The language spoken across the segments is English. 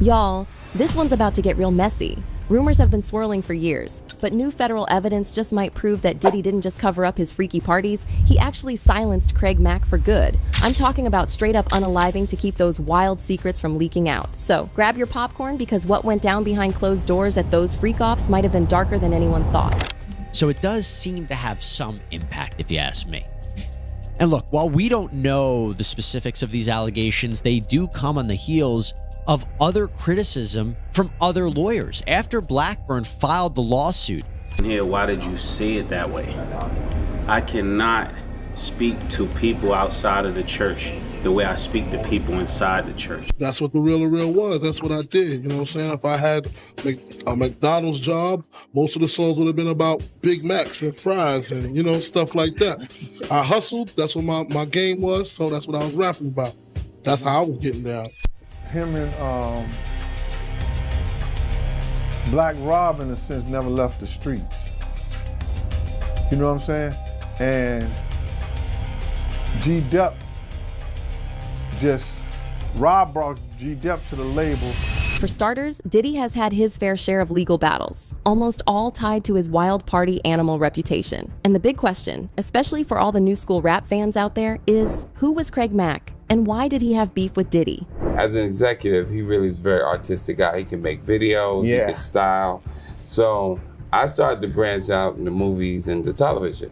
Y'all, this one's about to get real messy. Rumors have been swirling for years, but new federal evidence just might prove that Diddy didn't just cover up his freaky parties, he actually silenced Craig Mack for good. I'm talking about straight up unaliving to keep those wild secrets from leaking out. So grab your popcorn, because what went down behind closed doors at those freakoffs might have been darker than anyone thought. So it does seem to have some impact, if you ask me. And look, while we don't know the specifics of these allegations, they do come on the heels of other criticism from other lawyers after Blackburn filed the lawsuit. Here, why did you say it that way? I cannot speak to people outside of the church the way I speak to people inside the church. That's what the real was. That's what I did. You know what I'm saying? If I had a McDonald's job, most of the songs would have been about Big Macs and fries and, you know, stuff like that. I hustled. That's what my game was. So that's what I was rapping about. That's how I was getting down. Him and Black Rob, in a sense, never left the streets. You know what I'm saying? And G-Dep Rob brought G-Dep to the label. For starters, Diddy has had his fair share of legal battles, almost all tied to his wild party animal reputation. And the big question, especially for all the new school rap fans out there, is who was Craig Mack and why did he have beef with Diddy? As an executive, he really is a very artistic guy. He can make videos, he could style. So I started to branch out in the movies and the television.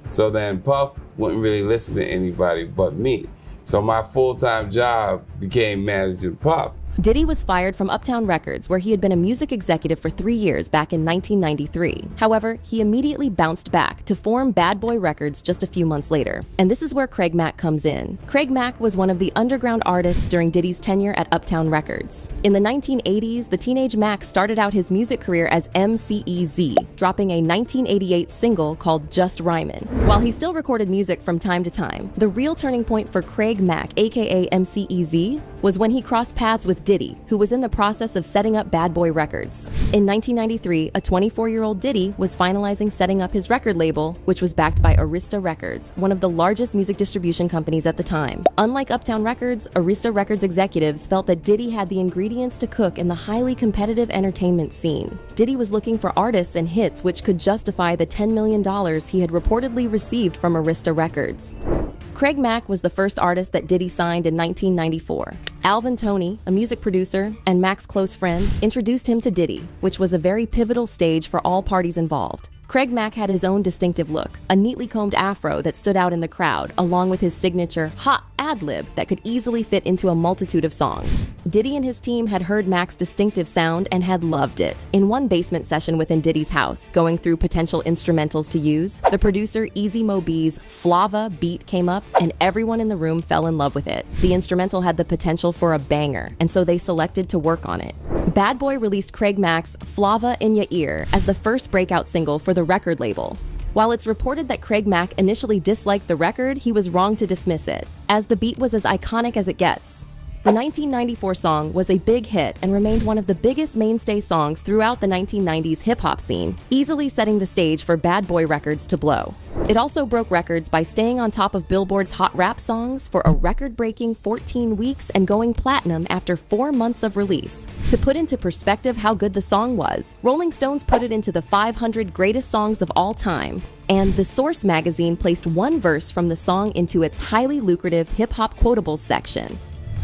So then Puff wouldn't really listen to anybody but me. So my full-time job became managing Puff. Diddy was fired from Uptown Records, where he had been a music executive for 3 years back in 1993. However, he immediately bounced back to form Bad Boy Records just a few months later. And this is where Craig Mack comes in. Craig Mack was one of the underground artists during Diddy's tenure at Uptown Records. In the 1980s, the teenage Mack started out his music career as MCEZ, dropping a 1988 single called Just Rhymin'. While he still recorded music from time to time, the real turning point for Craig Mack, aka MCEZ, was when he crossed paths with Diddy, who was in the process of setting up Bad Boy Records. In 1993, a 24-year-old Diddy was finalizing setting up his record label, which was backed by Arista Records, one of the largest music distribution companies at the time. Unlike Uptown Records, Arista Records executives felt that Diddy had the ingredients to cook in the highly competitive entertainment scene. Diddy was looking for artists and hits which could justify the $10 million he had reportedly received from Arista Records. Craig Mack was the first artist that Diddy signed in 1994. Alvin Toney, a music producer and Mack's close friend, introduced him to Diddy, which was a very pivotal stage for all parties involved. Craig Mack had his own distinctive look, a neatly combed afro that stood out in the crowd, along with his signature hot ad-lib that could easily fit into a multitude of songs. Diddy and his team had heard Mack's distinctive sound and had loved it. In one basement session within Diddy's house, going through potential instrumentals to use, the producer Easy Mo B's Flava beat came up and everyone in the room fell in love with it. The instrumental had the potential for a banger, and so they selected to work on it. Bad Boy released Craig Mack's Flava in Ya Ear as the first breakout single for the record label. While it's reported that Craig Mack initially disliked the record, he was wrong to dismiss it, as the beat was as iconic as it gets. The 1994 song was a big hit and remained one of the biggest mainstay songs throughout the 1990s hip-hop scene, easily setting the stage for Bad Boy Records to blow. It also broke records by staying on top of Billboard's Hot Rap Songs for a record-breaking 14 weeks and going platinum after 4 months of release. To put into perspective how good the song was, Rolling Stones put it into the 500 greatest songs of all time, and The Source magazine placed one verse from the song into its highly lucrative hip-hop quotables section.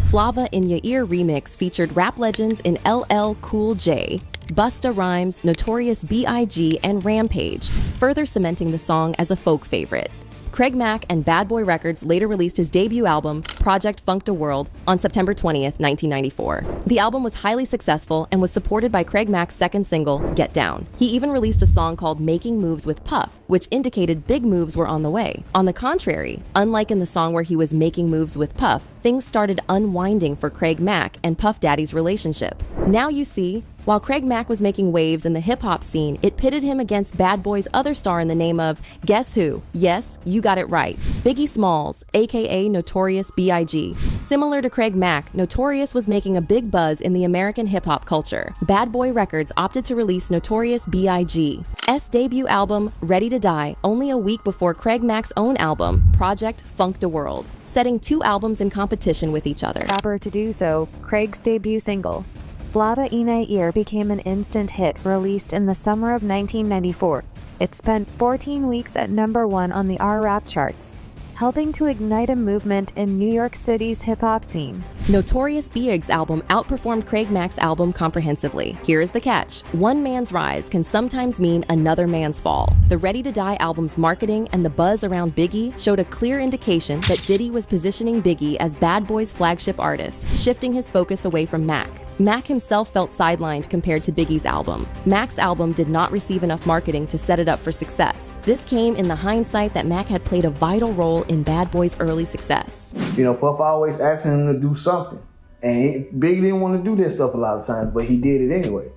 Flava in Ya Ear remix featured rap legends in LL Cool J, Busta Rhymes, Notorious B.I.G., and Rampage, further cementing the song as a folk favorite. Craig Mack and Bad Boy Records later released his debut album, Project Funk Da World, on September 20th, 1994. The album was highly successful and was supported by Craig Mack's second single, Get Down. He even released a song called Making Moves with Puff, which indicated big moves were on the way. On the contrary, unlike in the song where he was making moves with Puff, things started unwinding for Craig Mack and Puff Daddy's relationship. Now you see, while Craig Mack was making waves in the hip-hop scene, it pitted him against Bad Boy's other star in the name of, guess who? Yes, you got it right. Biggie Smalls, aka Notorious B.I.G. Similar to Craig Mack, Notorious was making a big buzz in the American hip-hop culture. Bad Boy Records opted to release Notorious B.I.G.'s debut album, Ready to Die, only a week before Craig Mack's own album, Project Funk Da World, setting two albums in competition with each other. Rapper to do so, Craig's debut single. Fr3akoffs became an instant hit released in the summer of 1994. It spent 14 weeks at #1 on the R-Rap charts, helping to ignite a movement in New York City's hip-hop scene. Notorious B.I.G.'s album outperformed Craig Mack's album comprehensively. Here is the catch. One man's rise can sometimes mean another man's fall. The Ready to Die album's marketing and the buzz around Biggie showed a clear indication that Diddy was positioning Biggie as Bad Boy's flagship artist, shifting his focus away from Mack. Mack himself felt sidelined compared to Biggie's album. Mack's album did not receive enough marketing to set it up for success. This came in the hindsight that Mack had played a vital role in Bad Boy's early success. You know, Puff always asking him to do something. And Biggie didn't want to do that stuff a lot of times, but he did it anyway.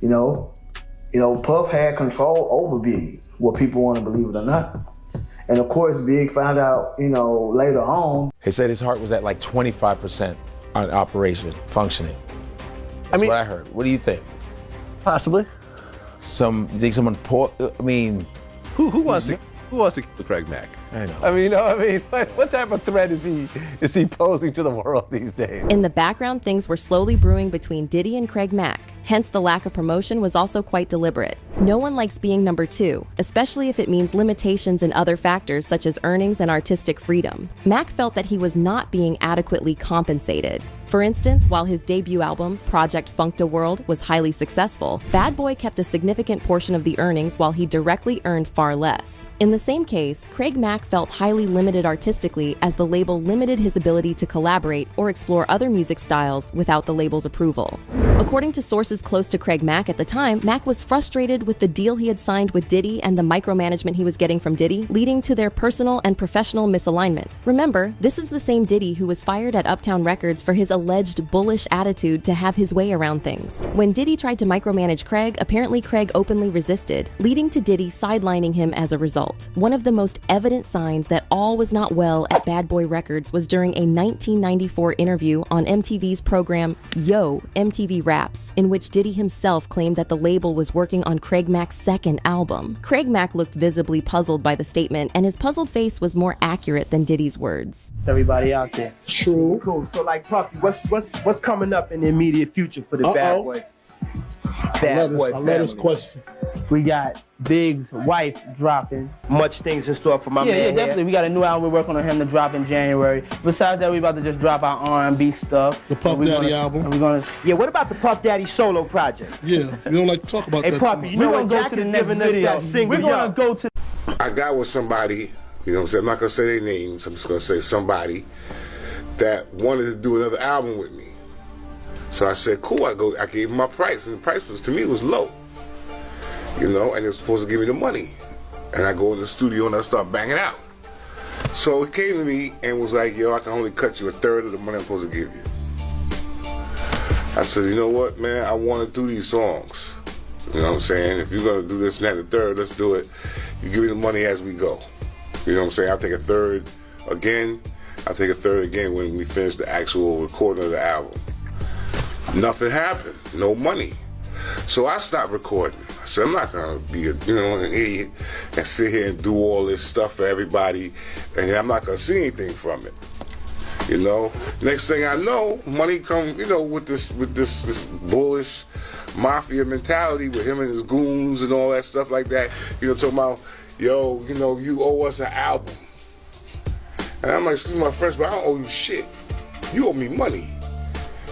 You know, Puff had control over Biggie, whether people want to believe it or not. And of course, Big found out, later on. He said his heart was at like 25% on operation, functioning. That's what I heard. What do you think? Possibly. You think someone who wants to kill Craig Mack? I know. What type of threat is he posing to the world these days? In the background, things were slowly brewing between Diddy and Craig Mack. Hence, the lack of promotion was also quite deliberate. No one likes being number 2, especially if it means limitations in other factors such as earnings and artistic freedom. Mack felt that he was not being adequately compensated. For instance, while his debut album, Project Funked World, was highly successful, Bad Boy kept a significant portion of the earnings while he directly earned far less. In the same case, Craig Mack felt highly limited artistically as the label limited his ability to collaborate or explore other music styles without the label's approval. According to sources close to Craig Mack at the time, Mack was frustrated with the deal he had signed with Diddy and the micromanagement he was getting from Diddy, leading to their personal and professional misalignment. Remember, this is the same Diddy who was fired at Uptown Records for his alleged bullish attitude to have his way around things. When Diddy tried to micromanage Craig, apparently Craig openly resisted, leading to Diddy sidelining him as a result. One of the most evident signs that all was not well at Bad Boy Records was during a 1994 interview on MTV's program Yo! MTV Raps, in which Diddy himself claimed that the label was working on Craig Mack's second album. Craig Mack looked visibly puzzled by the statement, and his puzzled face was more accurate than Diddy's words. Everybody out there. True. Cool. So like Puffy, what's coming up in the immediate future for the Bad Boy? I love this question. We got Big's wife dropping. Much things in store for my man. Yeah, definitely. We got a new album we're working on him to drop in January. Besides that, we about to just drop our R&B stuff. The Puff Daddy album. What about the Puff Daddy solo project? Yeah, we don't like to talk about that. Hey, Puffy, you know what? Jack is giving us that single. We're gonna go to. I got with somebody. You know what I'm saying? I'm not gonna say their names. I'm just gonna say somebody that wanted to do another album with me. So I said, cool. I gave him my price, and the price to me was low. And they were supposed to give me the money. And I go in the studio and I start banging out. So he came to me and was like, yo, I can only cut you 1/3 of the money I'm supposed to give you. I said, you know what, man, I want to do these songs. You know what I'm saying? If you're going to do this and that, 1/3, let's do it. You give me the money as we go. You know what I'm saying? I'll take 1/3 again. I'll take 1/3 again when we finish the actual recording of the album. Nothing happened. No money. So I stopped recording. I said, I'm not going to be an idiot and sit here and do all this stuff for everybody, and I'm not going to see anything from it. Next thing I know, money come, with this bullish mafia mentality with him and his goons and all that stuff like that. Talking about, yo, you owe us an album. And I'm like, excuse my French, but I don't owe you shit. You owe me money.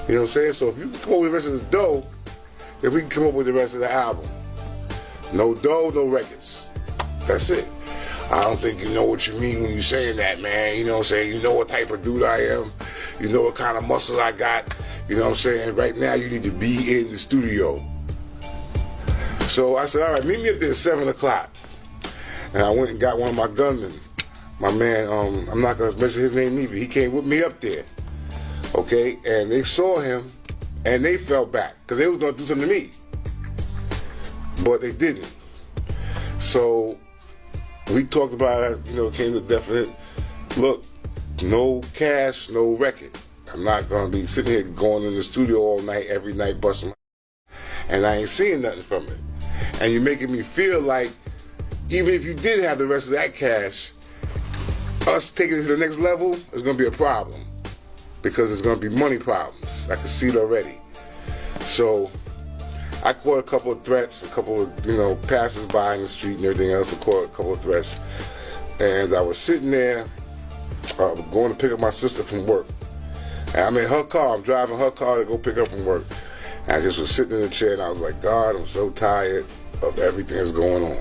You know what I'm saying? So if you can come up with the rest of the dough, then we can come up with the rest of the album. No dough, no records. That's it. I don't think you know what you mean when you're saying that, man. You know what I'm saying? You know what type of dude I am. You know what kind of muscle I got. You know what I'm saying? Right now, you need to be in the studio. So I said, all right, meet me up there at 7 o'clock. And I went and got one of my gunmen. My man, I'm not going to mention his name either. He came with me up there. Okay, and they saw him, and they fell back because they was gonna do something to me, but they didn't. So we talked about it. Came to definite look. No cash, no record. I'm not gonna be sitting here going in the studio all night, every night, busting my and I ain't seeing nothing from it. And you're making me feel like even if you did have the rest of that cash, us taking it to the next level is gonna be a problem. Because there's going to be money problems. I can see it already. So I caught a couple of threats, a couple of, passers-by in the street and everything else. I caught a couple of threats. And I was sitting there, going to pick up my sister from work. And I'm in her car, I'm driving her car to go pick her up from work. And I just was sitting in the chair and I was like, God, I'm so tired of everything that's going on.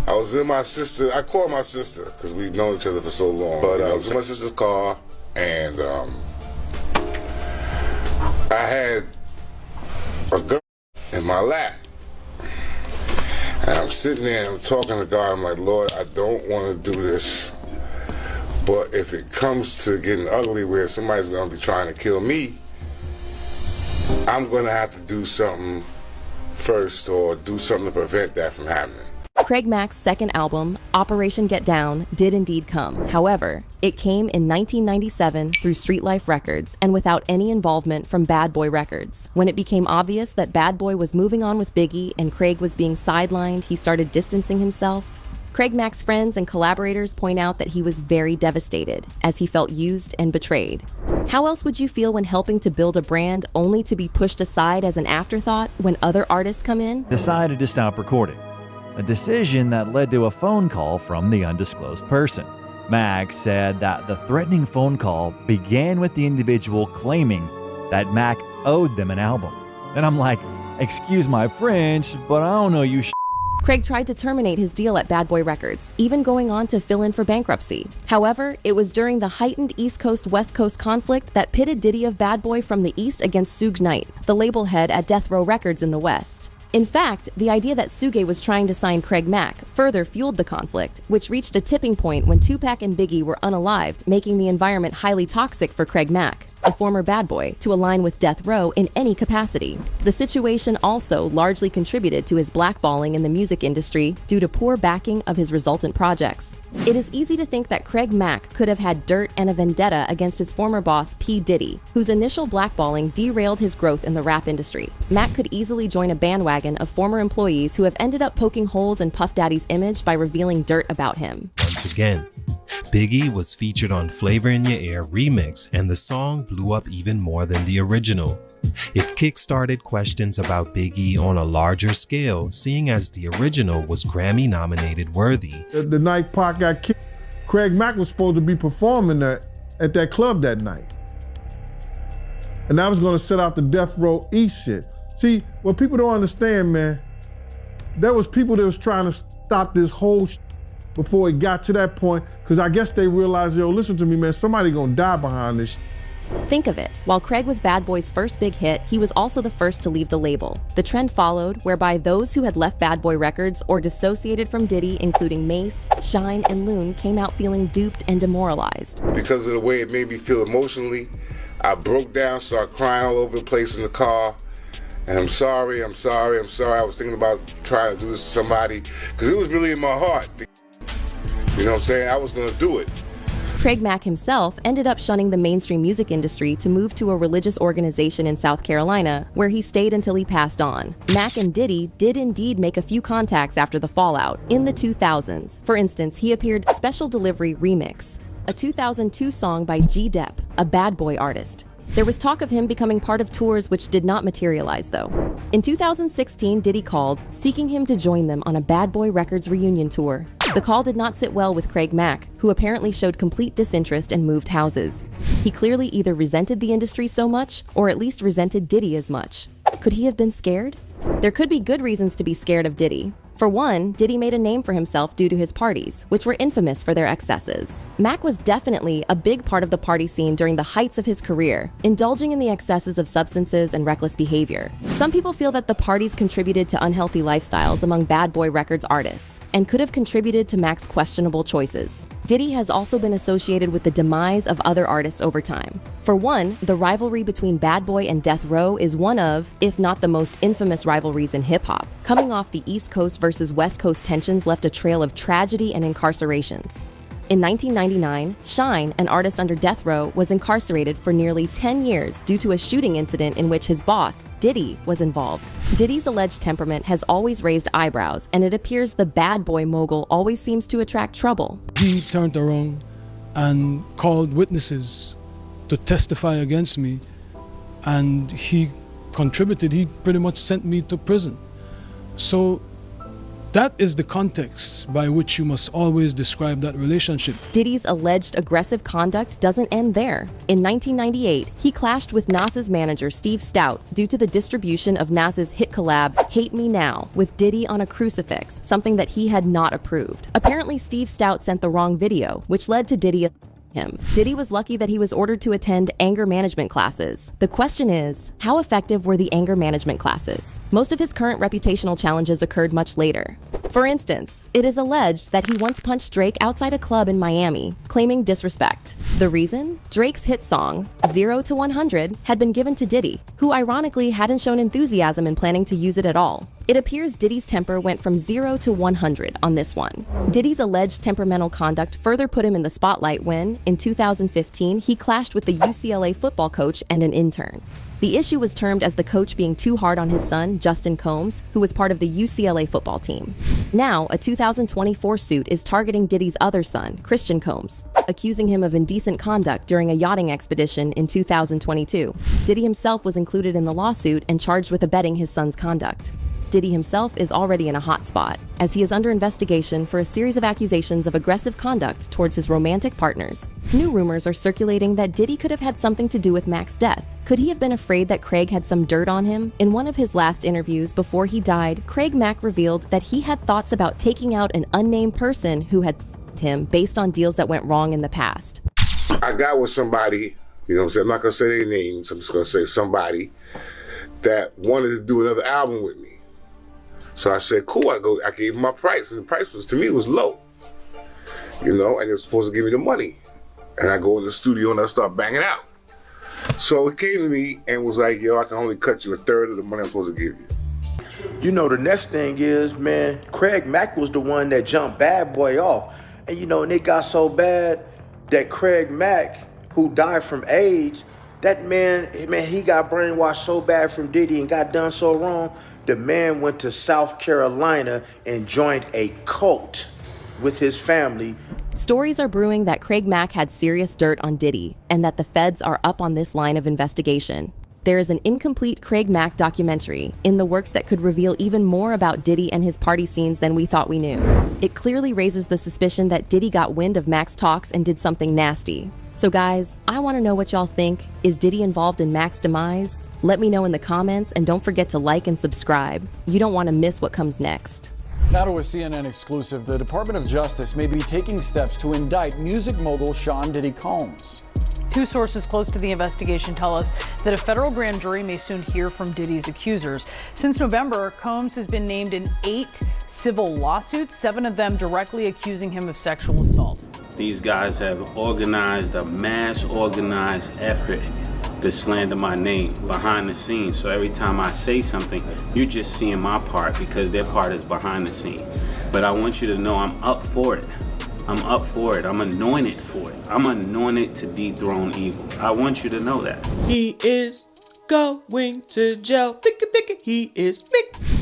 I was in my sister, I called my sister because we've known each other for so long. But I was in my sister's car and I had a gun in my lap. And I'm sitting there and I'm talking to God. I'm like, Lord, I don't want to do this. But if it comes to getting ugly where somebody's going to be trying to kill me, I'm going to have to do something first or do something to prevent that from happening. Craig Mack's second album, Operation Get Down, did indeed come. However, it came in 1997 through Street Life Records and without any involvement from Bad Boy Records. When it became obvious that Bad Boy was moving on with Biggie and Craig was being sidelined, he started distancing himself. Craig Mack's friends and collaborators point out that he was very devastated, as he felt used and betrayed. How else would you feel when helping to build a brand only to be pushed aside as an afterthought when other artists come in? Decided to stop recording. A decision that led to a phone call from the undisclosed person. Mack said that the threatening phone call began with the individual claiming that Mack owed them an album. And I'm like, excuse my French, but I don't know you Craig tried to terminate his deal at Bad Boy Records, even going on to fill in for bankruptcy. However, it was during the heightened East Coast-West Coast conflict that pitted Diddy of Bad Boy from the East against Suge Knight, the label head at Death Row Records in the West. In fact, the idea that Suge was trying to sign Craig Mack further fueled the conflict, which reached a tipping point when Tupac and Biggie were unalived, making the environment highly toxic for Craig Mack, a former bad boy, to align with Death Row in any capacity. The situation also largely contributed to his blackballing in the music industry due to poor backing of his resultant projects. It is easy to think that Craig Mack could have had dirt and a vendetta against his former boss, P. Diddy, whose initial blackballing derailed his growth in the rap industry. Mack could easily join a bandwagon of former employees who have ended up poking holes in Puff Daddy's image by revealing dirt about him. Once again, Biggie was featured on Flavor in Your Ear remix, and the song blew up even more than the original. It kickstarted questions about Biggie on a larger scale, seeing as the original was Grammy nominated worthy. The night Pac got kicked, Craig Mack was supposed to be performing at that club that night. And I was gonna set out the Death Row East shit. See, what people don't understand, man, there was people that was trying to stop this whole shit before it got to that point, because I guess they realized, yo, listen to me, man, somebody gonna die behind this shit. Think of it. While Craig was Bad Boy's first big hit, he was also the first to leave the label. The trend followed, whereby those who had left Bad Boy Records or dissociated from Diddy, including Mace, Shine, and Loon, came out feeling duped and demoralized. Because of the way it made me feel emotionally, I broke down, started crying all over the place in the car. And I'm sorry. I was thinking about trying to do this to somebody, because it was really in my heart. You know what I'm saying? I was gonna do it. Craig Mack himself ended up shunning the mainstream music industry to move to a religious organization in South Carolina, where he stayed until he passed on. Mack and Diddy did indeed make a few contacts after the fallout, in the 2000s. For instance, he appeared Special Delivery Remix, a 2002 song by G-Dep, a Bad Boy artist. There was talk of him becoming part of tours which did not materialize though. In 2016, Diddy called, seeking him to join them on a Bad Boy Records reunion tour. The call did not sit well with Craig Mack, who apparently showed complete disinterest and moved houses. He clearly either resented the industry so much, or at least resented Diddy as much. Could he have been scared? There could be good reasons to be scared of Diddy. For one, Diddy made a name for himself due to his parties, which were infamous for their excesses. Mack was definitely a big part of the party scene during the heights of his career, indulging in the excesses of substances and reckless behavior. Some people feel that the parties contributed to unhealthy lifestyles among Bad Boy Records artists, and could have contributed to Mack's questionable choices. Diddy has also been associated with the demise of other artists over time. For one, the rivalry between Bad Boy and Death Row is one of, if not the most infamous rivalries in hip-hop. Coming off the East Coast versus West Coast tensions left a trail of tragedy and incarcerations. In 1999, Shine, an artist under Death Row, was incarcerated for nearly 10 years due to a shooting incident in which his boss, Diddy, was involved. Diddy's alleged temperament has always raised eyebrows, and it appears the Bad Boy mogul always seems to attract trouble. He turned around and called witnesses to testify against me, and he contributed, he pretty much sent me to prison. So that is the context by which you must always describe that relationship. Diddy's alleged aggressive conduct doesn't end there. In 1998, he clashed with Nas's manager Steve Stoute due to the distribution of Nas's hit collab Hate Me Now with Diddy on a crucifix, something that he had not approved. Apparently, Steve Stoute sent the wrong video, which led to Diddy him. Diddy was lucky that he was ordered to attend anger management classes. The question is, how effective were the anger management classes? Most of his current reputational challenges occurred much later. For instance, it is alleged that he once punched Drake outside a club in Miami, claiming disrespect. The reason? Drake's hit song, 0 to 100, had been given to Diddy, who ironically hadn't shown enthusiasm in planning to use it at all. It appears Diddy's temper went from 0 to 100 on this one. Diddy's alleged temperamental conduct further put him in the spotlight when, in 2015, he clashed with the UCLA football coach and an intern. The issue was termed as the coach being too hard on his son, Justin Combs, who was part of the UCLA football team. Now, a 2024 suit is targeting Diddy's other son, Christian Combs, accusing him of indecent conduct during a yachting expedition in 2022. Diddy himself was included in the lawsuit and charged with abetting his son's conduct. Diddy himself is already in a hot spot, as he is under investigation for a series of accusations of aggressive conduct towards his romantic partners. New rumors are circulating that Diddy could have had something to do with Mac's death. Could he have been afraid that Craig had some dirt on him? In one of his last interviews before he died, Craig Mack revealed that he had thoughts about taking out an unnamed person who had him based on deals that went wrong in the past. I got with somebody, you know what I'm saying? I'm not gonna say their names, I'm just gonna say somebody that wanted to do another album with me. So I said, cool, I gave him my price, and the price was, to me, was low. You know, and they were supposed to give me the money. And I go in the studio and I start banging out. So he came to me and was like, yo, I can only cut you a third of the money I'm supposed to give you. You know, the next thing is, man, Craig Mack was the one that jumped Bad Boy off. And you know, and it got so bad that Craig Mack, who died from AIDS, that man, he got brainwashed so bad from Diddy and got done so wrong. The man went to South Carolina and joined a cult with his family. Stories are brewing that Craig Mack had serious dirt on Diddy and that the feds are up on this line of investigation. There is an incomplete Craig Mack documentary in the works that could reveal even more about Diddy and his party scenes than we thought we knew. It clearly raises the suspicion that Diddy got wind of Mac's talks and did something nasty. So guys, I want to know what y'all think. Is Diddy involved in Mac's demise? Let me know in the comments, and don't forget to like and subscribe. You don't want to miss what comes next. Now to a CNN exclusive, the Department of Justice may be taking steps to indict music mogul Sean Diddy Combs. Two sources close to the investigation tell us that a federal grand jury may soon hear from Diddy's accusers. Since November, Combs has been named in 8 civil lawsuits, 7 of them directly accusing him of sexual assault. These guys have organized a mass organized effort to slander my name behind the scenes. So every time I say something, you're just seeing my part because their part is behind the scene. But I want you to know I'm up for it. I'm up for it. I'm anointed for it. I'm anointed to dethrone evil. I want you to know that. He is going to jail. He is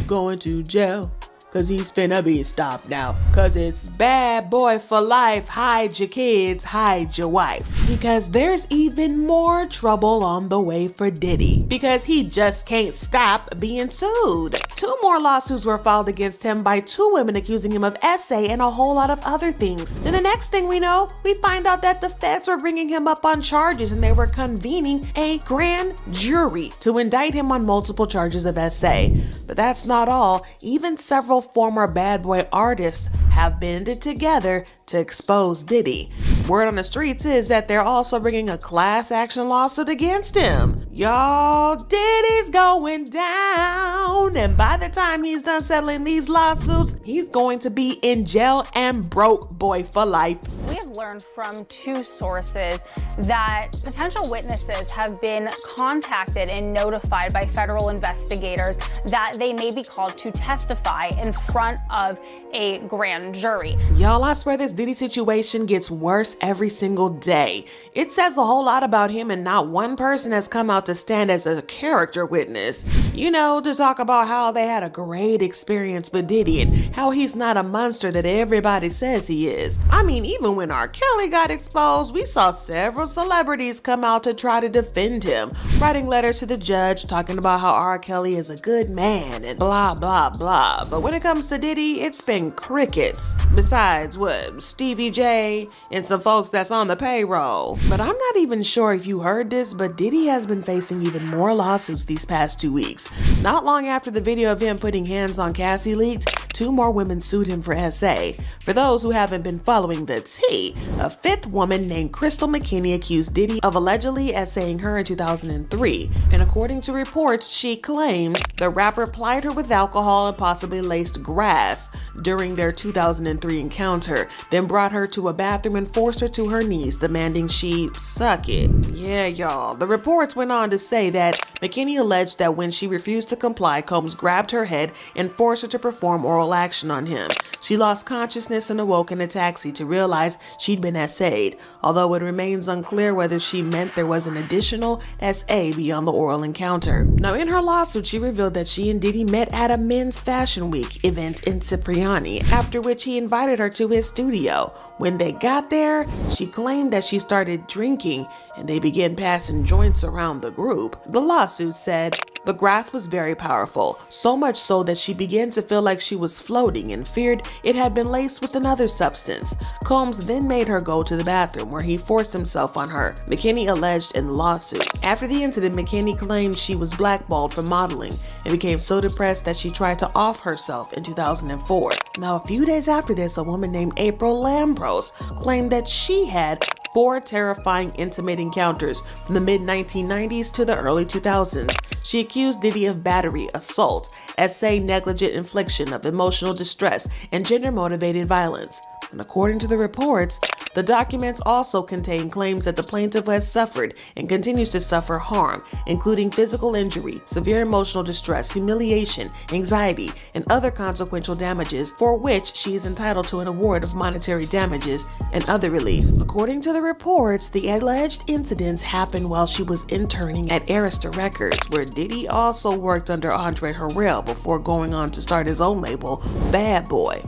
going to jail. Cause he's finna be stopped now. Cause it's bad boy for life. Hide your kids, hide your wife. Because there's even more trouble on the way for Diddy. Because he just can't stop being sued. 2 more lawsuits were filed against him by 2 women accusing him of essay and a whole lot of other things. Then the next thing we know, we find out that the feds were bringing him up on charges and they were convening a grand jury to indict him on multiple charges of essay. But that's not all. Even several former Bad Boy artists have banded together to expose Diddy. Word on the streets is that they're also bringing a class action lawsuit against him. Y'all, Diddy's going down. And by the time he's done settling these lawsuits, he's going to be in jail and broke boy for life. We have learned from 2 sources that potential witnesses have been contacted and notified by federal investigators that they may be called to testify in front of a grand jury. Y'all, I swear this Diddy situation gets worse every single day. It says a whole lot about him and not one person has come out to stand as a character witness. You know, to talk about how they had a great experience with Diddy and how he's not a monster that everybody says he is. I mean, even when our R. Kelly got exposed, we saw several celebrities come out to try to defend him, writing letters to the judge talking about how R. Kelly is a good man and blah blah blah. But when it comes to Diddy, it's been crickets. Besides Stevie J and some folks that's on the payroll. But I'm not even sure if you heard this, but Diddy has been facing even more lawsuits these past 2 weeks. Not long after the video of him putting hands on Cassie leaked, 2 more women sued him for SA. For those who haven't been following the tea, a 5th woman named Crystal McKinney accused Diddy of allegedly SAing her in 2003. And according to reports, she claims the rapper plied her with alcohol and possibly laced grass during their 2003 encounter, then brought her to a bathroom and forced her to her knees, demanding she suck it. Yeah, y'all. The reports went on to say that McKinney alleged that when she refused to comply, Combs grabbed her head and forced her to perform oral action on him. She lost consciousness and awoke in a taxi to realize she'd been SA'd, although it remains unclear whether she meant there was an additional SA beyond the oral encounter. Now, in her lawsuit, she revealed that she and Diddy met at a men's fashion week event in Cipriani, after which he invited her to his studio. When they got there, she claimed that she started drinking and they began passing joints around the group. The lawsuit said the grass was very powerful, so much so that she began to feel like she was floating and feared it had been laced with another substance. Combs then made her go to the bathroom where he forced himself on her, McKinney alleged in the lawsuit. After the incident, McKinney claimed she was blackballed from modeling and became so depressed that she tried to off herself in 2004. Now, a few days after this, a woman named April Lambros claimed that she had 4 terrifying intimate encounters from the mid-1990s to the early 2000s. She accused Diddy of battery, assault, SA negligent infliction of emotional distress, and gender-motivated violence. And according to the reports, the documents also contain claims that the plaintiff has suffered and continues to suffer harm, including physical injury, severe emotional distress, humiliation, anxiety, and other consequential damages for which she is entitled to an award of monetary damages and other relief. According to the reports, the alleged incidents happened while she was interning at Arista Records, where Diddy also worked under Andre Harrell before going on to start his own label, Bad Boy.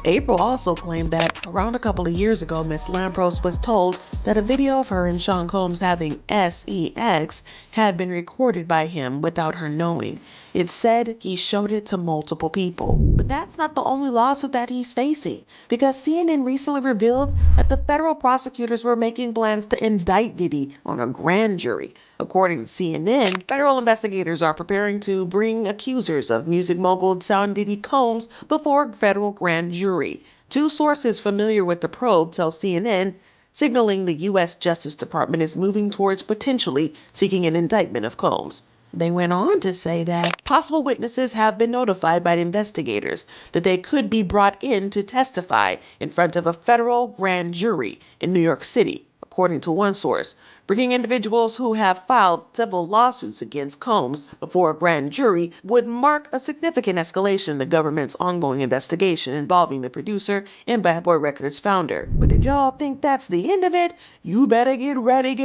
April also claimed that around a couple of years ago, Miss Lampros was told that a video of her and Sean Combs having sex had been recorded by him without her knowing. It said he showed it to multiple people. But that's not the only lawsuit that he's facing, because CNN recently revealed that the federal prosecutors were making plans to indict Diddy on a grand jury. According to CNN, federal investigators are preparing to bring accusers of music mogul Sean Diddy Combs before a federal grand jury. 2 sources familiar with the probe tell CNN, signaling the U.S. Justice Department is moving towards potentially seeking an indictment of Combs. They went on to say that possible witnesses have been notified by the investigators that they could be brought in to testify in front of a federal grand jury in New York City, according to one source. Bringing individuals who have filed several lawsuits against Combs before a grand jury would mark a significant escalation in the government's ongoing investigation involving the producer and Bad Boy Records founder. But if y'all think that's the end of it, you better get ready,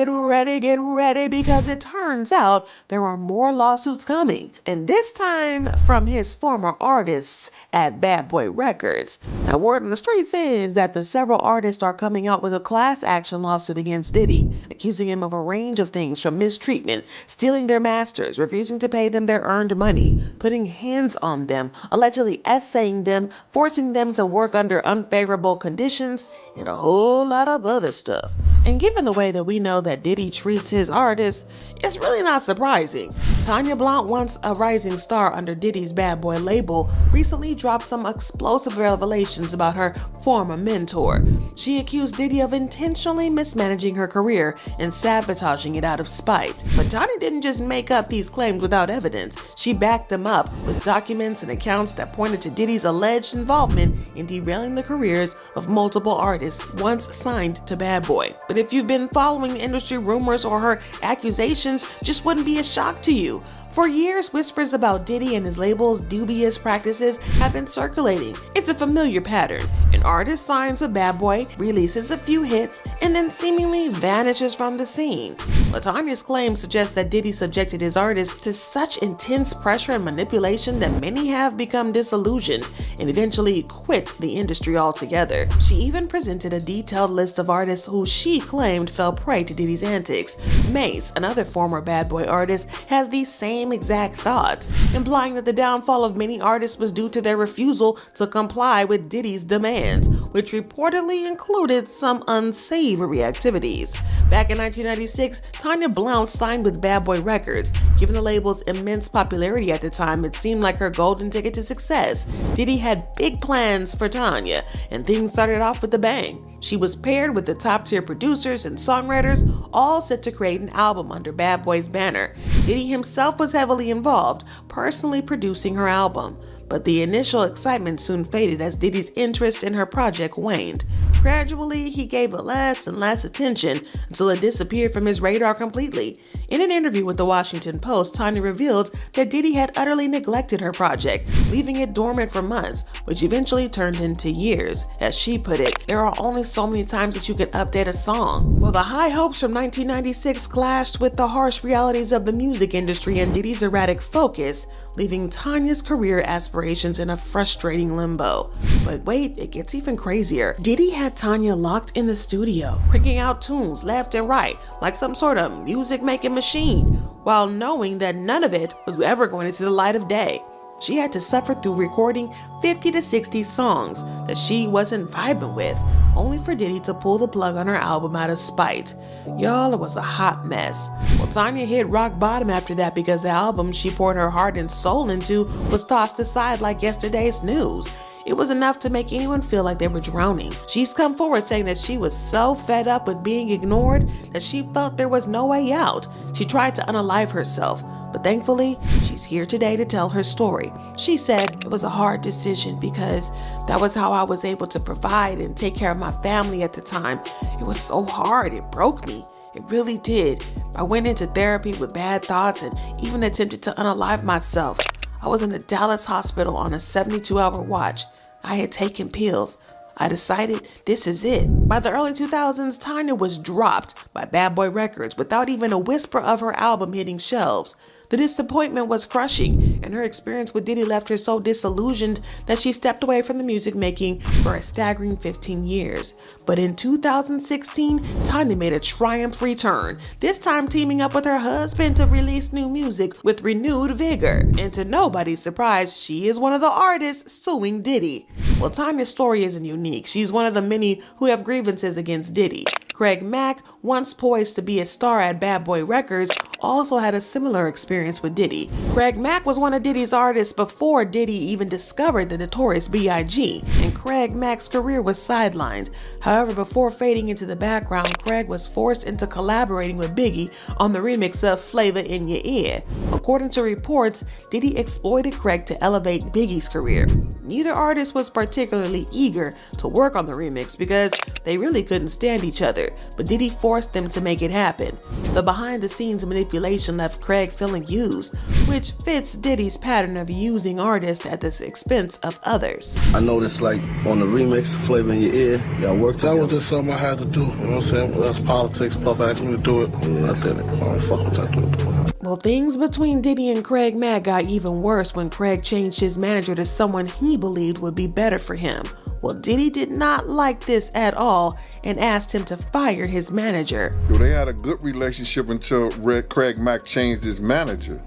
because it turns out there are more lawsuits coming. And this time from his former artists at Bad Boy Records. Now, word on the streets is that the several artists are coming out with a class action lawsuit against Diddy, accusing him of a range of things from mistreatment, stealing their masters, refusing to pay them their earned money, putting hands on them, allegedly essaying them, forcing them to work under unfavorable conditions, and a whole lot of other stuff. And given the way that we know that Diddy treats his artists, it's really not surprising. Tanya Blount, once a rising star under Diddy's Bad Boy label, recently dropped some explosive revelations about her former mentor. She accused Diddy of intentionally mismanaging her career and sabotaging it out of spite. But Tanya didn't just make up these claims without evidence. She backed them up with documents and accounts that pointed to Diddy's alleged involvement in derailing the careers of multiple artists once signed to Bad Boy. But if you've been following industry rumors or her accusations, just wouldn't be a shock to you. For years, whispers about Diddy and his label's dubious practices have been circulating. It's a familiar pattern. An artist signs with Bad Boy, releases a few hits, and then seemingly vanishes from the scene. LaTonya's claims suggest that Diddy subjected his artists to such intense pressure and manipulation that many have become disillusioned and eventually quit the industry altogether. She even presented a detailed list of artists who she claimed fell prey to Diddy's antics. Mace, another former Bad Boy artist, has these same exact thoughts, implying that the downfall of many artists was due to their refusal to comply with Diddy's demands, which reportedly included some unsavory activities. Back in 1996, Tanya Blount signed with Bad Boy Records. Given the label's immense popularity at the time, it seemed like her golden ticket to success. Diddy had big plans for Tanya, and things started off with a bang. She was paired with the top-tier producers and songwriters, all set to create an album under Bad Boy's banner. Diddy himself was heavily involved, personally producing her album. But the initial excitement soon faded as Diddy's interest in her project waned. Gradually, he gave it less and less attention until it disappeared from his radar completely. In an interview with the Washington Post, Tanya revealed that Diddy had utterly neglected her project, leaving it dormant for months, which eventually turned into years. As she put it, there are only so many times that you can update a song. Well, the high hopes from 1996 clashed with the harsh realities of the music industry and Diddy's erratic focus, leaving Tanya's career aspirations in a frustrating limbo. But wait, it gets even crazier. Diddy had Tanya locked in the studio, cranking out tunes left and right, like some sort of music-making machine, while knowing that none of it was ever going to see the light of day. She had to suffer through recording 50 to 60 songs that she wasn't vibing with, only for Diddy to pull the plug on her album out of spite. Y'all, it was a hot mess. Well, Tanya hit rock bottom after that because the album she poured her heart and soul into was tossed aside like yesterday's news. It was enough to make anyone feel like they were drowning. She's come forward saying that she was so fed up with being ignored that she felt there was no way out. She tried to unalive herself, but thankfully, she's here today to tell her story. She said it was a hard decision because that was how I was able to provide and take care of my family at the time. It was so hard, it broke me. It really did. I went into therapy with bad thoughts and even attempted to unalive myself. I was in a Dallas hospital on a 72-hour watch. I had taken pills. I decided this is it. By the early 2000s, Tanya was dropped by Bad Boy Records without even a whisper of her album hitting shelves. The disappointment was crushing, and her experience with Diddy left her so disillusioned that she stepped away from the music making for a staggering 15 years. But in 2016, Tanya made a triumph return, this time teaming up with her husband to release new music with renewed vigor. And to nobody's surprise, she is one of the artists suing Diddy. Well, Tanya's story isn't unique. She's one of the many who have grievances against Diddy. Craig Mack, once poised to be a star at Bad Boy Records, also had a similar experience with Diddy. Craig Mack was one of Diddy's artists before Diddy even discovered the notorious B.I.G., and Craig Mack's career was sidelined. However, before fading into the background, Craig was forced into collaborating with Biggie on the remix of Flavor in Your Ear. According to reports, Diddy exploited Craig to elevate Biggie's career. Neither artist was particularly eager to work on the remix because they really couldn't stand each other, but Diddy forced them to make it happen. The behind-the-scenes manipulation left Craig feeling used, which fits Diddy's pattern of using artists at the expense of others. I noticed, like, on the remix, Flavor in Your Ear, y'all worked together. That was just something I had to do, you know what I'm saying? That's politics. Puff asked me to do it. I did it. I don't fuck with that. Well, things between Diddy and Craig Mack got even worse when Craig changed his manager to someone he believed would be better for him. Well, Diddy did not like this at all and asked him to fire his manager. They had a good relationship until Craig Mack changed his manager.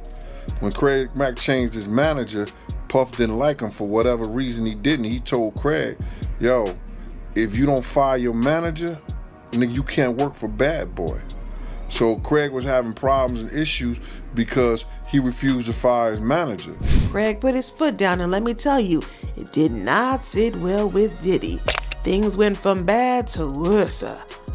When Craig Mack changed his manager, Puff didn't like him for whatever reason he didn't. He told Craig, yo, if you don't fire your manager, nigga, you can't work for Bad Boy. So Craig was having problems and issues because he refused to fire his manager. Craig put his foot down, and let me tell you, it did not sit well with Diddy. Things went from bad to worse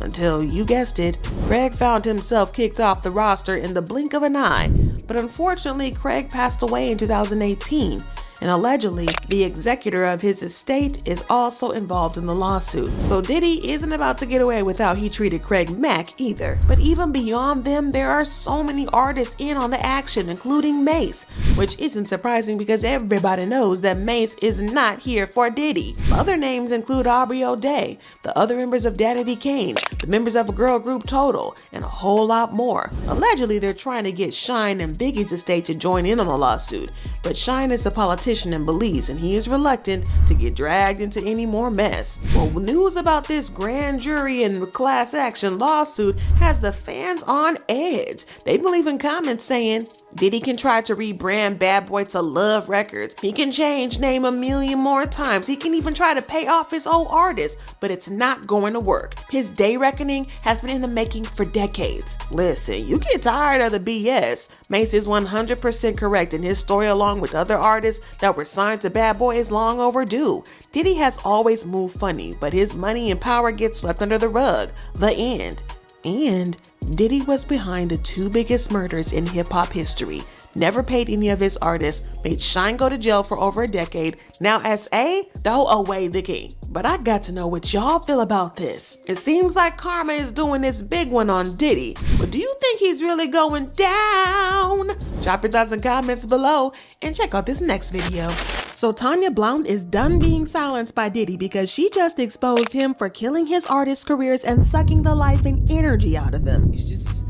until, you guessed it, Craig found himself kicked off the roster in the blink of an eye. But unfortunately, Craig passed away in 2018. and allegedly the executor of his estate is also involved in the lawsuit. So Diddy isn't about to get away with how he treated Craig Mack either. But even beyond them, there are so many artists in on the action, including Mace, which isn't surprising because everybody knows that Mace is not here for Diddy. Other names include Aubrey O'Day, the other members of Danity Kane, the members of a girl group Total, and a whole lot more. Allegedly, they're trying to get Shyne and Biggie's estate to join in on the lawsuit, but Shyne is a politician in Belize and he is reluctant to get dragged into any more mess. Well, news about this grand jury and class action lawsuit has the fans on edge. They've been leaving comments saying Diddy can try to rebrand Bad Boy to Love Records. He can change name a million more times. He can even try to pay off his old artists, but it's not going to work. His day reckoning has been in the making for decades. Listen, you get tired of the BS. Mace is 100% correct, and his story along with other artists that were signed to Bad Boy is long overdue. Diddy has always moved funny, but his money and power get swept under the rug. The end. And Diddy was behind the two biggest murders in hip-hop history. Never paid any of his artists, made Shyne go to jail for over a decade. Now S.A., throw away the key. But I got to know what y'all feel about this. It seems like Karma is doing this big one on Diddy, but do you think he's really going down? Drop your thoughts and comments below and check out this next video. So Tanya Blount is done being silenced by Diddy because she just exposed him for killing his artists' careers and sucking the life and energy out of them. He's just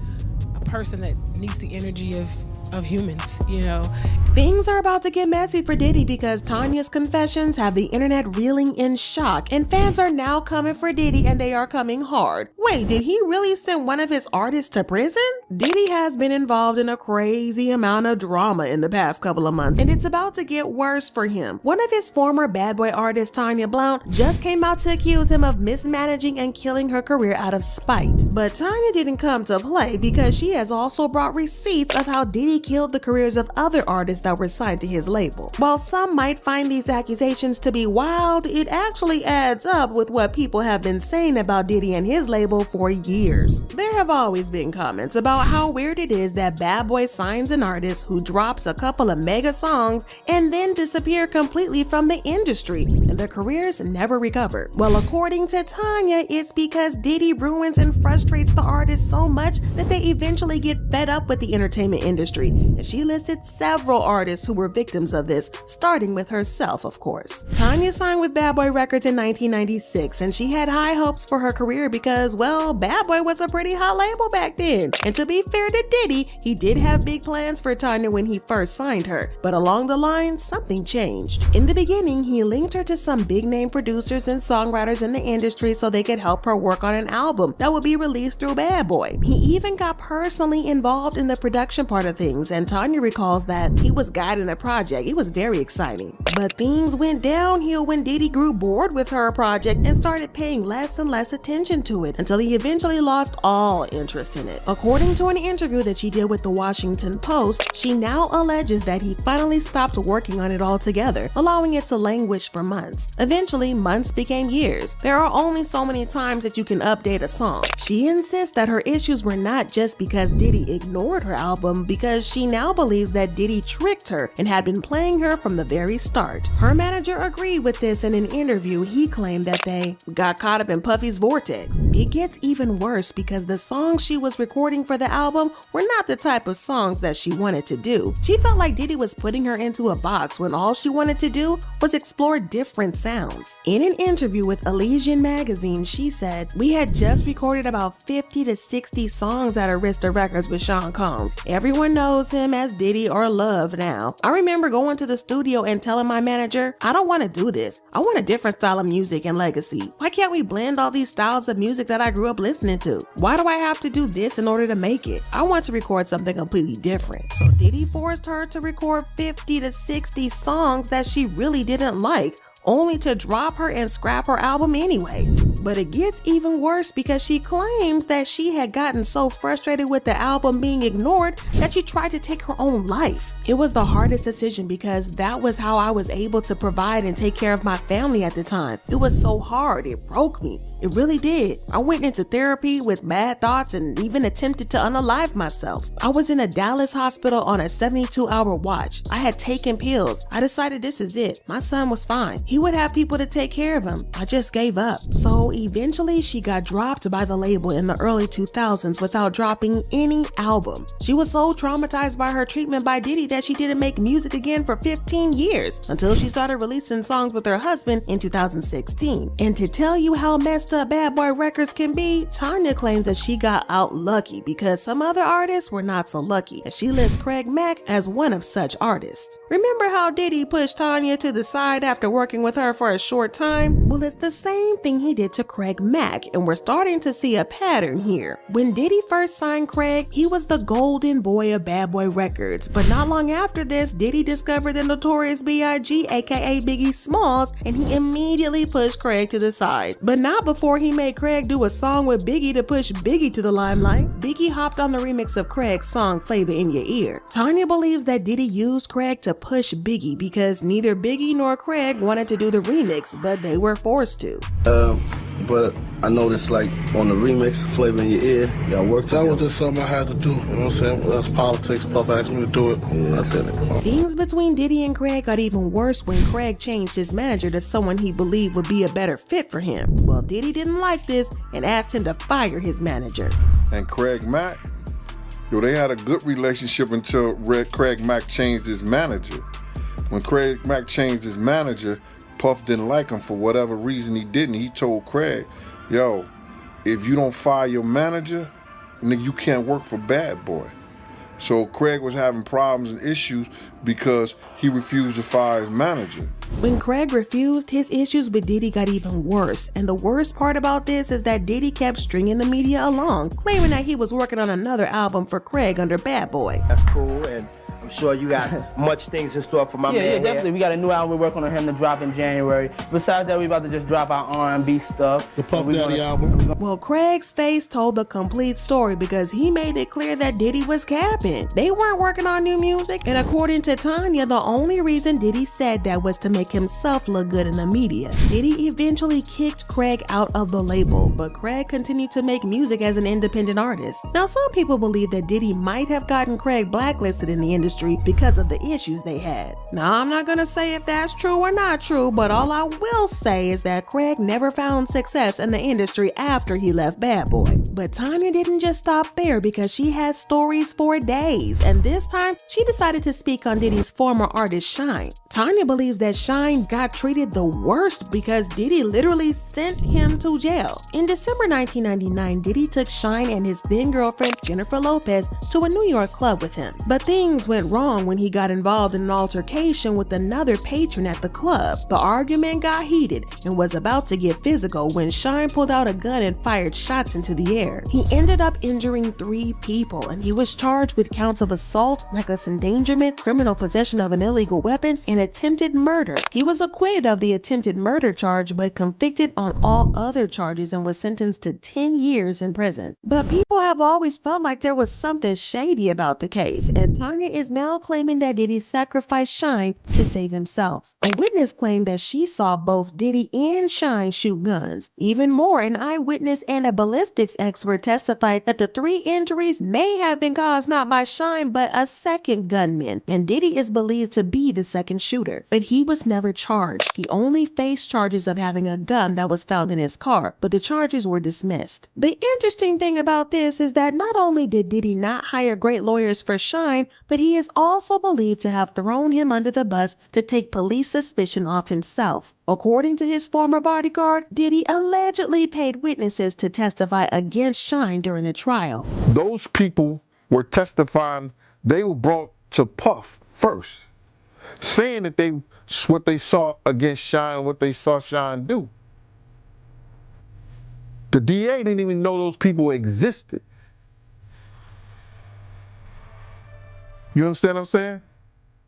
a person that needs the energy of humans, you know. Things are about to get messy for Diddy because Tanya's confessions have the internet reeling in shock, and fans are now coming for Diddy and they are coming hard. Wait, did he really send one of his artists to prison? Diddy has been involved in a crazy amount of drama in the past couple of months, and it's about to get worse for him. One of his former Bad Boy artists, Tanya Blount, just came out to accuse him of mismanaging and killing her career out of spite. But Tanya didn't come to play because she has also brought receipts of how Diddy killed the careers of other artists that were signed to his label. While some might find these accusations to be wild, it actually adds up with what people have been saying about Diddy and his label for years. There have always been comments about how weird it is that Bad Boy signs an artist who drops a couple of mega songs and then disappear completely from the industry, and their careers never recover. Well, according to Tanya, it's because Diddy ruins and frustrates the artist so much that they eventually get fed up with the entertainment industry, and she listed several artists who were victims of this, starting with herself, of course. Tanya signed with Bad Boy Records in 1996, and she had high hopes for her career because, well, Bad Boy was a pretty hot label back then. And to be fair to Diddy, he did have big plans for Tanya when he first signed her, but along the line, something changed. In the beginning, he linked her to some big name producers and songwriters in the industry so they could help her work on an album that would be released through Bad Boy. He even got personally involved in the production part of things, and Tanya recalls that he was guiding the project. It was very exciting. But things went downhill when Diddy grew bored with her project and started paying less and less attention to it until he eventually lost all interest in it. According to an interview that she did with the Washington Post, she now alleges that he finally stopped working on it altogether, allowing it to languish for months. Eventually, months became years. There are only so many times that you can update a song. She insists that her issues were not just because Diddy ignored her album, because she now believes that Diddy tricked her and had been playing her from the very start. Her manager agreed with this in an interview. He claimed that they got caught up in Puffy's vortex. It gets even worse because the songs she was recording for the album were not the type of songs that she wanted to do. She felt like Diddy was putting her into a box when all she wanted to do was explore different sounds. In an interview with Elysian magazine, she said, "We had just recorded about 50 to 60 songs at Arista Records with Sean Combs. Everyone knows him as Diddy or Love now. I remember going to the studio and telling my manager, I don't want to do this. I want a different style of music and legacy. Why can't we blend all these styles of music that I grew up listening to? Why do I have to do this in order to make it? I want to record something completely different." So Diddy forced her to record 50 to 60 songs that she really didn't like, only to drop her and scrap her album anyways. But it gets even worse because she claims that she had gotten so frustrated with the album being ignored that she tried to take her own life. "It was the hardest decision because that was how I was able to provide and take care of my family at the time. It was so hard, it broke me. It really did. I went into therapy with bad thoughts and even attempted to unalive myself. I was in a Dallas hospital on a 72-hour watch. I had taken pills. I decided this is it. My son was fine. He would have people to take care of him. I just gave up. So eventually she got dropped by the label in the early 2000s without dropping any album. She was so traumatized by her treatment by Diddy that she didn't make music again for 15 years until she started releasing songs with her husband in 2016. And to tell you how messed up Bad Boy Records can be, Tanya claims that she got out lucky because some other artists were not so lucky, and she lists Craig Mack as one of such artists. Remember how Diddy pushed Tanya to the side after working with her for a short time? Well, it's the same thing he did to Craig Mack, and we're starting to see a pattern here. When Diddy first signed Craig, he was the golden boy of Bad Boy Records, but not long after this, Diddy discovered the notorious B.I.G., aka Biggie Smalls, and he immediately pushed Craig to the side. But not before he made Craig do a song with Biggie to push Biggie to the limelight. Biggie hopped on the remix of Craig's song Flavor in Your Ear. Tanya believes that Diddy used Craig to push Biggie because neither Biggie nor Craig wanted to do the remix, but they were forced to. But I noticed, like, on the remix, Flavor in Your Ear, y'all worked together. That was just something I had to do, you know what I'm saying? That's politics. Puff asked me to do it. I did it. Things between Diddy and Craig got even worse when Craig changed his manager to someone he believed would be a better fit for him. Well, Diddy didn't like this and asked him to fire his manager. And Craig Mack, they had a good relationship until Craig Mack changed his manager. When Craig Mack changed his manager, Puff didn't like him for whatever reason he didn't. He told Craig, yo, if you don't fire your manager, nigga, you can't work for Bad Boy. So Craig was having problems and issues because he refused to fire his manager. When Craig refused, his issues with Diddy got even worse. And the worst part about this is that Diddy kept stringing the media along, claiming that he was working on another album for Craig under Bad Boy. That's cool, and I'm sure you got much things in store for my man. Yeah, definitely. We got a new album we're working on him to drop in January. Besides that, we about to just drop our R&B stuff. The Puff Daddy album. Well, Craig's face told the complete story because he made it clear that Diddy was capping. They weren't working on new music, and according to Tanya, the only reason Diddy said that was to make himself look good in the media. Diddy eventually kicked Craig out of the label, but Craig continued to make music as an independent artist. Now, some people believe that Diddy might have gotten Craig blacklisted in the industry because of the issues they had. Now, I'm not gonna say if that's true or not true, but all I will say is that Craig never found success in the industry after he left Bad Boy. But Tanya didn't just stop there because she had stories for days, and this time she decided to speak on Diddy's former artist Shyne. Tanya believes that Shyne got treated the worst because Diddy literally sent him to jail. In December 1999, Diddy took Shyne and his then girlfriend Jennifer Lopez to a New York club with him. But things went wrong when he got involved in an altercation with another patron at the club. The argument got heated and was about to get physical when Shyne pulled out a gun and fired shots into the air. He ended up injuring 3 people, and he was charged with counts of assault, reckless endangerment, criminal possession of an illegal weapon, and attempted murder. He was acquitted of the attempted murder charge but convicted on all other charges and was sentenced to 10 years in prison. But people have always felt like there was something shady about the case, and Tanya is now claiming that Diddy sacrificed Shyne to save himself. A witness claimed that she saw both Diddy and Shyne shoot guns. Even more, an eyewitness and a ballistics expert testified that the 3 injuries may have been caused not by Shyne but a second gunman, and Diddy is believed to be the second shooter. But he was never charged. He only faced charges of having a gun that was found in his car, but the charges were dismissed. The interesting thing about this is that not only did Diddy not hire great lawyers for Shyne, but he is also believed to have thrown him under the bus to take police suspicion off himself. According to his former bodyguard, Diddy allegedly paid witnesses to testify against Shyne during the trial. Those people were testifying, they were brought to Puff first, saying that what they saw against Shyne, what they saw Shyne do. The DA didn't even know those people existed. You understand what I'm saying?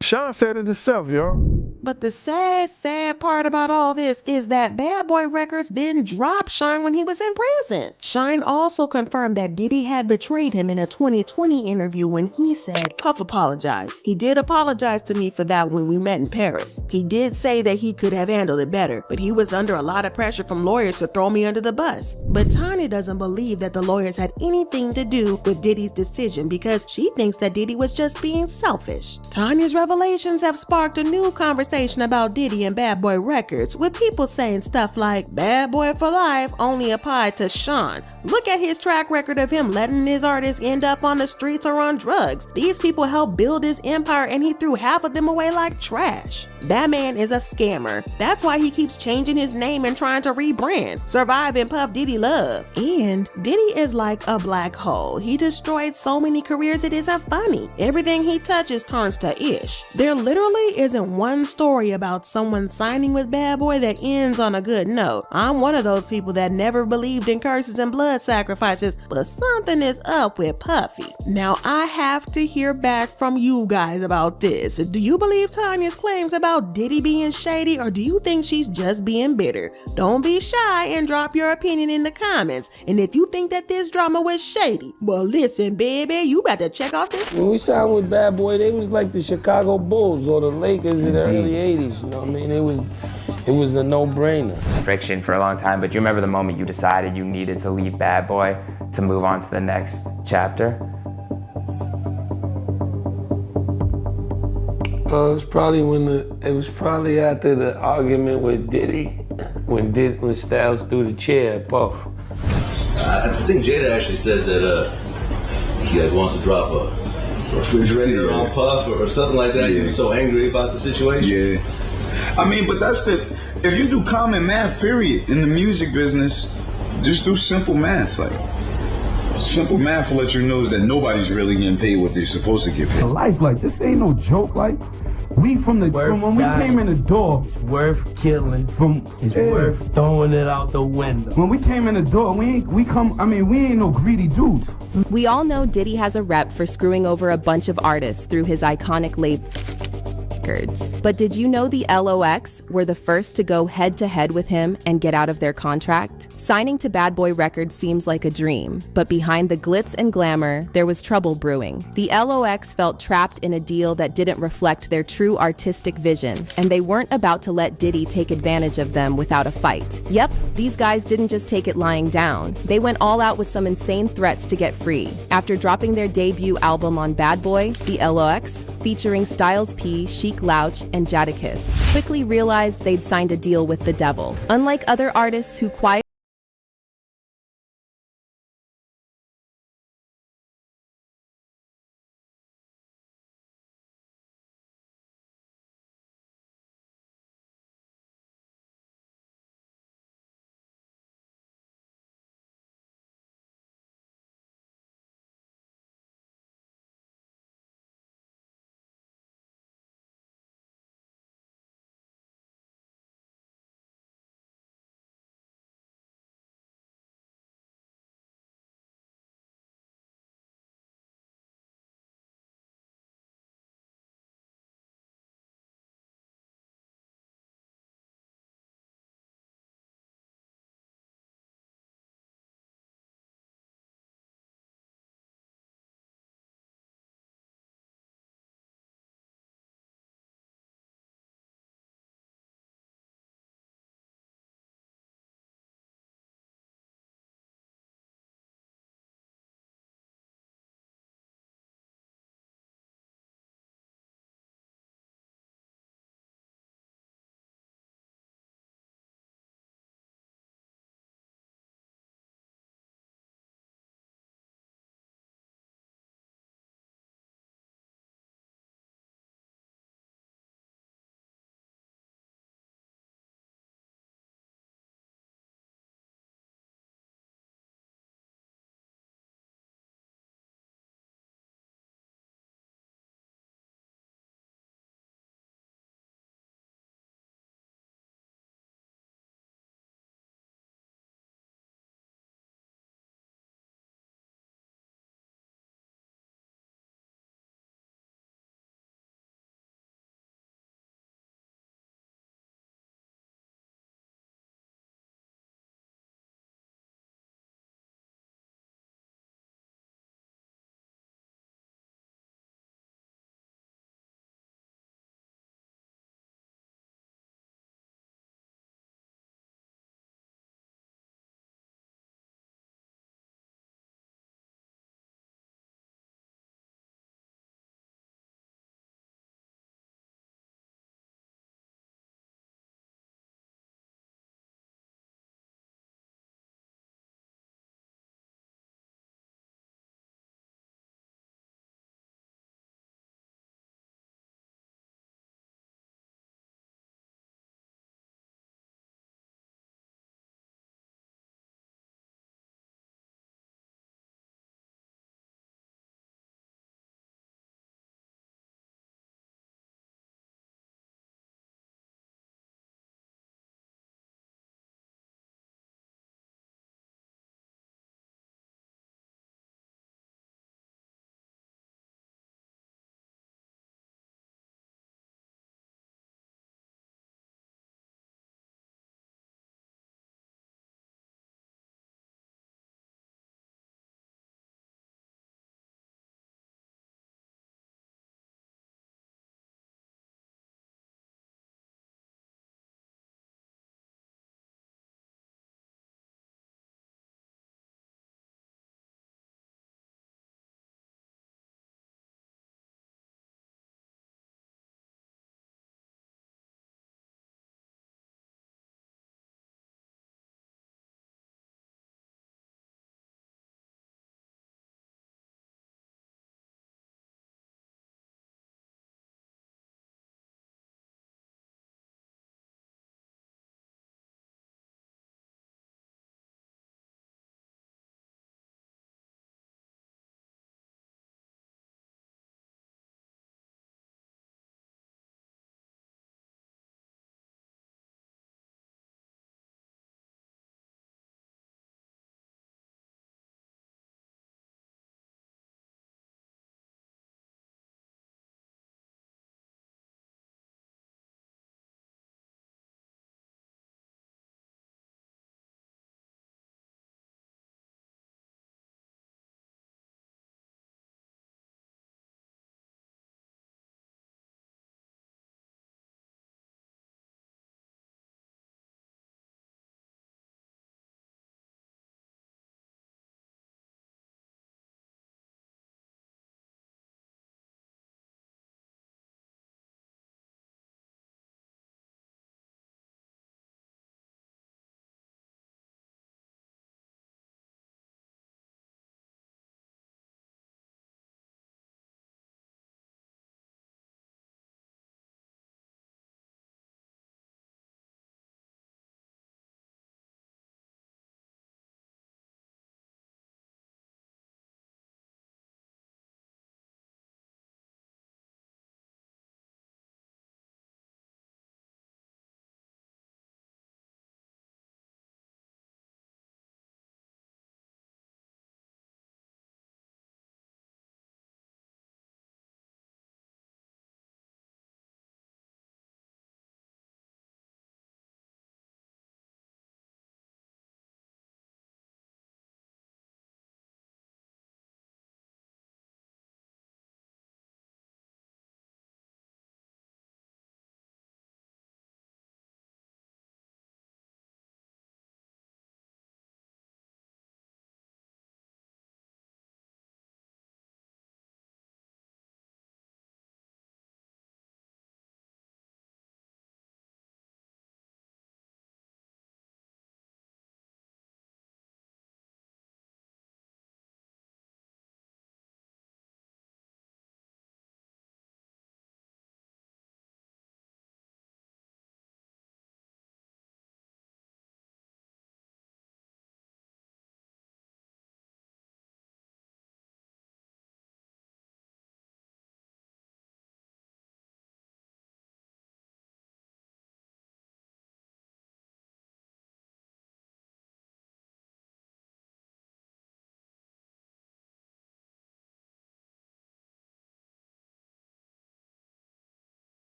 Shyne said it himself, y'all. But the sad part about all this is that Bad Boy Records didn't drop Shine when he was in prison. Shine also confirmed that Diddy had betrayed him in a 2020 interview when he said, Puff apologized. He did apologize to me for that when we met in Paris. He did say that he could have handled it better, but he was under a lot of pressure from lawyers to throw me under the bus. But Tanya doesn't believe that the lawyers had anything to do with Diddy's decision because she thinks that Diddy was just being selfish. Tanya's revelations have sparked a new conversation about Diddy and Bad Boy Records, with people saying stuff like, Bad Boy for Life only applied to Sean. Look at his track record of him letting his artists end up on the streets or on drugs. These people helped build his empire and he threw half of them away like trash. That man is a scammer. That's why he keeps changing his name and trying to rebrand. Survive and Puff Diddy love. And Diddy is like a black hole. He destroyed so many careers it isn't funny. Everything he touches turns to ish. There literally isn't one story about someone signing with Bad Boy that ends on a good note. I'm one of those people that never believed in curses and blood sacrifices, but something is up with Puffy. Now I have to hear back from you guys about this. Do you believe Tanya's claims about Diddy being shady, or do you think she's just being bitter? Don't be shy and drop your opinion in the comments. And if you think that this drama was shady, well listen baby, you better check off this. When we signed with Bad Boy, they was like the Chicago Bulls or the Lakers in the early 80s, you know what I mean? It was a no-brainer. Friction for a long time, but do you remember the moment you decided you needed to leave Bad Boy to move on to the next chapter? It was probably after the argument with Diddy, when Styles threw the chair at Puff. I think Jada actually said that he wants to drop a refrigerator on Puff or something like that. Yeah. He was so angry about the situation. Yeah. I mean, but if you do common math, period, in the music business, just do simple math. Like, simple math will let you know that nobody's really getting paid what they're supposed to get paid. Life like this ain't no joke. Like, from when we came in the door, it's worth killing. It's worth throwing it out the window. When we came in the door, we ain't no greedy dudes. We all know Diddy has a rep for screwing over a bunch of artists through his iconic label records. But did you know the LOX were the first to go head-to-head with him and get out of their contract? Signing to Bad Boy Records seems like a dream, but behind the glitz and glamour, there was trouble brewing. The LOX felt trapped in a deal that didn't reflect their true artistic vision, and they weren't about to let Diddy take advantage of them without a fight. Yep, these guys didn't just take it lying down. They went all out with some insane threats to get free. After dropping their debut album on Bad Boy, the LOX, featuring Styles P, Chic Louch, and Jadakiss, quickly realized they'd signed a deal with the devil. Unlike other artists who quietly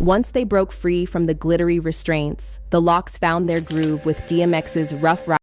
Once they broke free from the glittery restraints, the Locks found their groove with DMX's Rough Riders.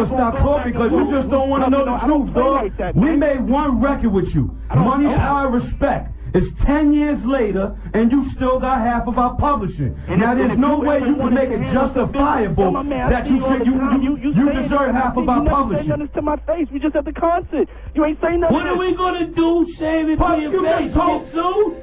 Stop talking because you just don't want to know the truth, dog. We made one record with you. Money, Power, Respect. It's 10 years later, and you still got half of our publishing. Now, there's no way you can make it justifiable that you deserve half of our publishing. You ain't to my face. We just at the concert. You ain't saying nothing. What are we gonna do? Shave it for your face? Get sued?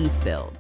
tea spilled.